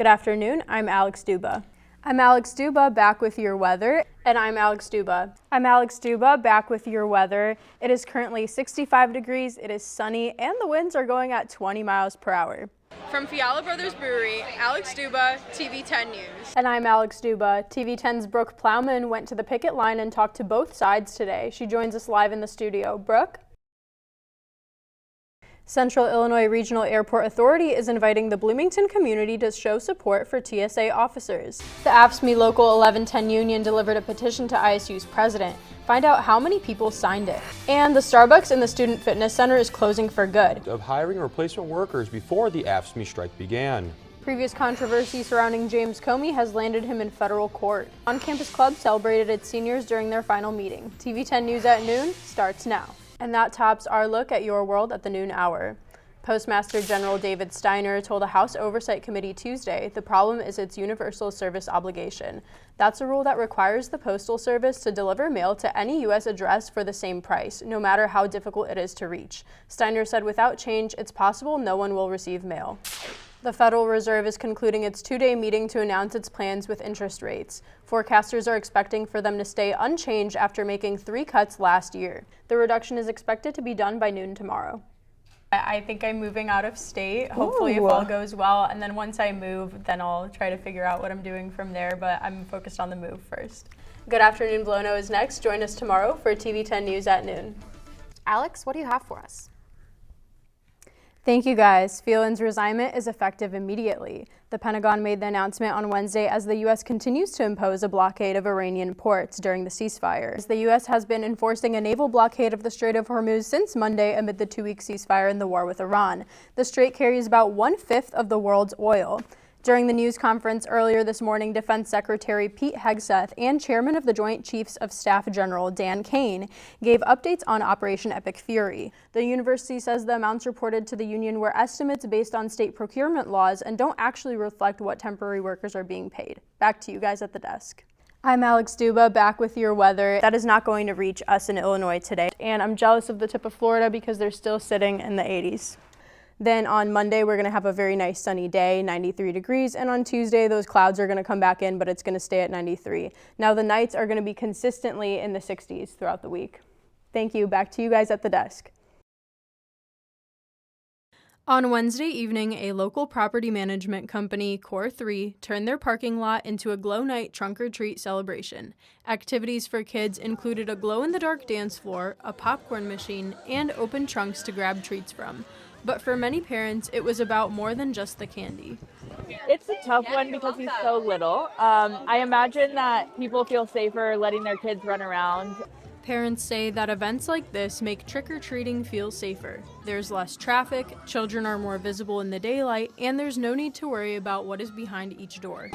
Good afternoon, I'm Aleks Duba. I'm Aleks Duba, back with your weather. And I'm Aleks Duba. I'm Aleks Duba, back with your weather. It is currently 65 degrees, it is sunny, and the winds are going at 20 miles per hour. From Fiala Brothers Brewery, Aleks Duba, TV10 News. And I'm Aleks Duba. TV10's Brooke Plowman went to the picket line and talked to both sides today. She joins us live in the studio. Brooke? Central Illinois Regional Airport Authority is inviting the Bloomington community to show support for TSA officers. The AFSCME Local 1110 Union delivered a petition to ISU's president. Find out how many people signed it. And the Starbucks in the Student Fitness Center is closing for good. Of hiring replacement workers before the AFSCME strike began. Previous controversy surrounding James Comey has landed him in federal court. On-Campus Club celebrated its seniors during their final meeting. TV10 News at noon starts now. And that tops our look at your world at the noon hour. Postmaster General David Steiner told a House Oversight Committee Tuesday the problem is its universal service obligation. That's a rule that requires the Postal Service to deliver mail to any U.S. address for the same price, no matter how difficult it is to reach. Steiner said without change, it's possible no one will receive mail. The Federal Reserve is concluding its two-day meeting to announce its plans with interest rates. Forecasters are expecting for them to stay unchanged after making 3 cuts last year. The reduction is expected to be done by noon tomorrow. I think I'm moving out of state, hopefully if all goes well, and then once I move, then I'll try to figure out what I'm doing from there, but I'm focused on the move first. Good Afternoon Blono is next. Join us tomorrow for TV10 News at noon. Alex, what do you have for us? Thank you, guys. Phelan's resignation is effective immediately. The Pentagon made the announcement on Wednesday as the U.S. continues to impose a blockade of Iranian ports during the ceasefire. The U.S. has been enforcing a naval blockade of the Strait of Hormuz since Monday amid the 2-week ceasefire in the war with Iran. The strait carries about 1/5 of the world's oil. During the news conference earlier this morning, Defense Secretary Pete Hegseth and Chairman of the Joint Chiefs of Staff General Dan Kane gave updates on Operation Epic Fury. The university says the amounts reported to the union were estimates based on state procurement laws and don't actually reflect what temporary workers are being paid. Back to you guys at the desk. I'm Aleks Duba, back with your weather. That is not going to reach us in Illinois today, and I'm jealous of the tip of Florida because they're still sitting in the 80s. Then on Monday, we're going to have a very nice sunny day, 93 degrees, and on Tuesday, those clouds are going to come back in, but it's going to stay at 93. Now, the nights are going to be consistently in the 60s throughout the week. Thank you. Back to you guys at the desk. On Wednesday evening, a local property management company, Core 3, turned their parking lot into a glow night trunk-or-treat celebration. Activities for kids included a glow-in-the-dark dance floor, a popcorn machine, and open trunks to grab treats from. But for many parents, it was about more than just the candy. It's a tough one because he's so little. I imagine that people feel safer letting their kids run around. Parents say that events like this make trick-or-treating feel safer. There's less traffic, children are more visible in the daylight, and there's no need to worry about what is behind each door.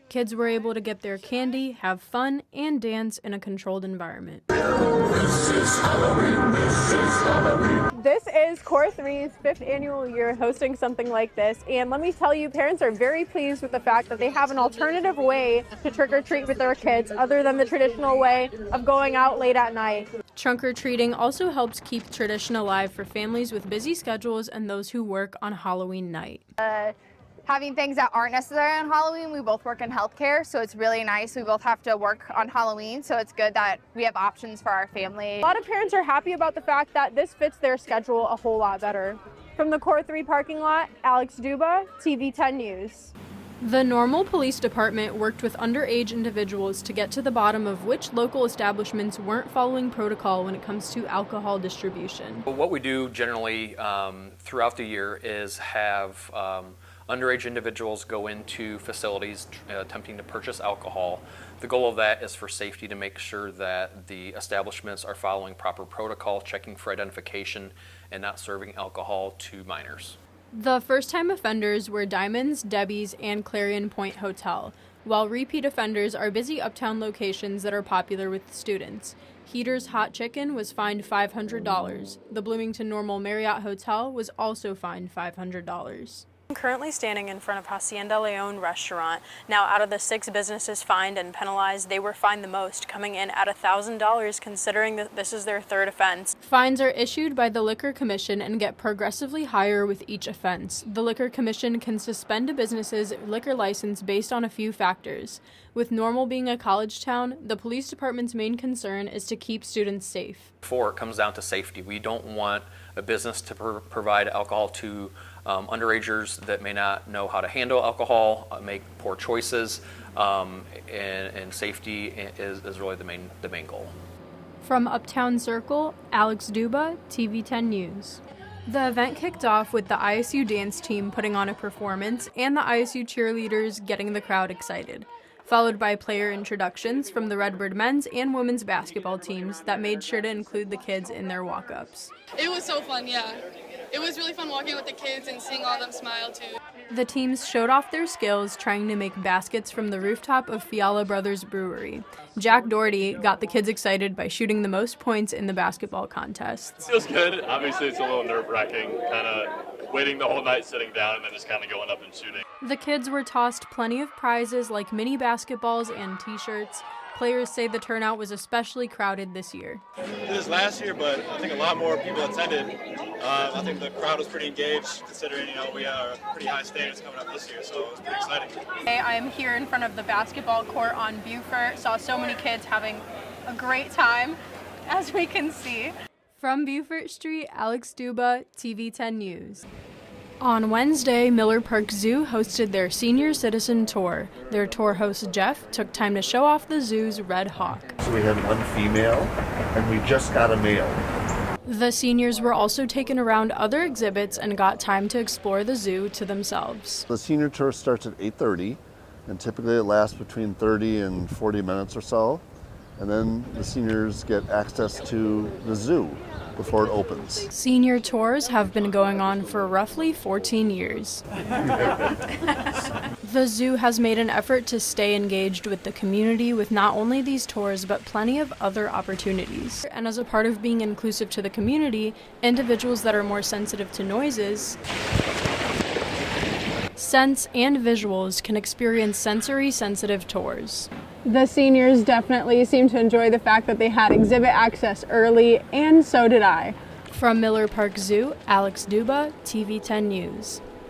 Kids were able to get their candy, have fun, and dance in a controlled environment. This is Core 3's 5th annual year hosting something like this, and let me tell you, parents are very pleased with the fact that they have an alternative way to trick-or-treat with their kids other than the traditional way of going out late at night. Trunk-or-treating also helps keep tradition alive for families with busy schedules and those who work on Halloween night. Having things that aren't necessary on Halloween. We both work in healthcare, so it's really nice. We both have to work on Halloween, so it's good that we have options for our family. A lot of parents are happy about the fact that this fits their schedule a whole lot better. From the Core 3 parking lot, Aleks Duba, TV10 News. The Normal Police Department worked with underage individuals to get to the bottom of which local establishments weren't following protocol when it comes to alcohol distribution. What we do generally throughout the year is have underage individuals go into facilities attempting to purchase alcohol. The goal of that is for safety, to make sure that the establishments are following proper protocol, checking for identification, and not serving alcohol to minors. The first-time offenders were Diamonds, Debbie's, and Clarion Point Hotel, while repeat offenders are busy uptown locations that are popular with students. Heater's Hot Chicken was fined $500. The Bloomington Normal Marriott Hotel was also fined $500. currently standing in front of Hacienda Leon restaurant. Now, out of the 6 businesses fined and penalized, they were fined the most, coming in at $1,000 considering that this is their 3rd offense. Fines are issued by the Liquor Commission and get progressively higher with each offense. The Liquor Commission can suspend a business's liquor license based on a few factors. With Normal being a college town, the police department's main concern is to keep students safe. Before, it comes down to safety. We don't want a business to provide alcohol to underagers that may not know how to handle alcohol, make poor choices, and safety is really the main goal. From Uptown Circle, Aleks Duba, TV 10 News. The event kicked off with the ISU dance team putting on a performance and the ISU cheerleaders getting the crowd excited, followed by player introductions from the Redbird men's and women's basketball teams that made sure to include the kids in their walk-ups. It was so fun, yeah. It was really fun walking with the kids and seeing all of them smile too. The teams showed off their skills trying to make baskets from the rooftop of Fiala Brothers Brewery. Jack Doherty got the kids excited by shooting the most points in the basketball contests. It feels good. Obviously, it's a little nerve-wracking, kind of waiting the whole night sitting down and then just kind of going up and shooting. The kids were tossed plenty of prizes like mini basketballs and t-shirts. Players say the turnout was especially crowded this year. This last year, but I think a lot more people attended. I think the crowd was pretty engaged, considering we have pretty high standards coming up this year, so it was pretty exciting. I am here in front of the basketball court on Beaufort. Saw so many kids having a great time, as we can see. From Beaufort Street, Aleks Duba, TV 10 News. On Wednesday, Miller Park Zoo hosted their Senior Citizen Tour. Their tour host, Jeff, took time to show off the zoo's red hawk. So we had one female, and we just got a male. The seniors were also taken around other exhibits and got time to explore the zoo to themselves. The senior tour starts at 8:30, and typically it lasts between 30 and 40 minutes or so. And then the seniors get access to the zoo before it opens. Senior tours have been going on for roughly 14 years. The zoo has made an effort to stay engaged with the community with not only these tours, but plenty of other opportunities. And as a part of being inclusive to the community, individuals that are more sensitive to noises, scents, and visuals can experience sensory-sensitive tours. The seniors definitely seemed to enjoy the fact that they had exhibit access early, and so did I. From Miller Park Zoo, Aleks Duba, TV 10 News.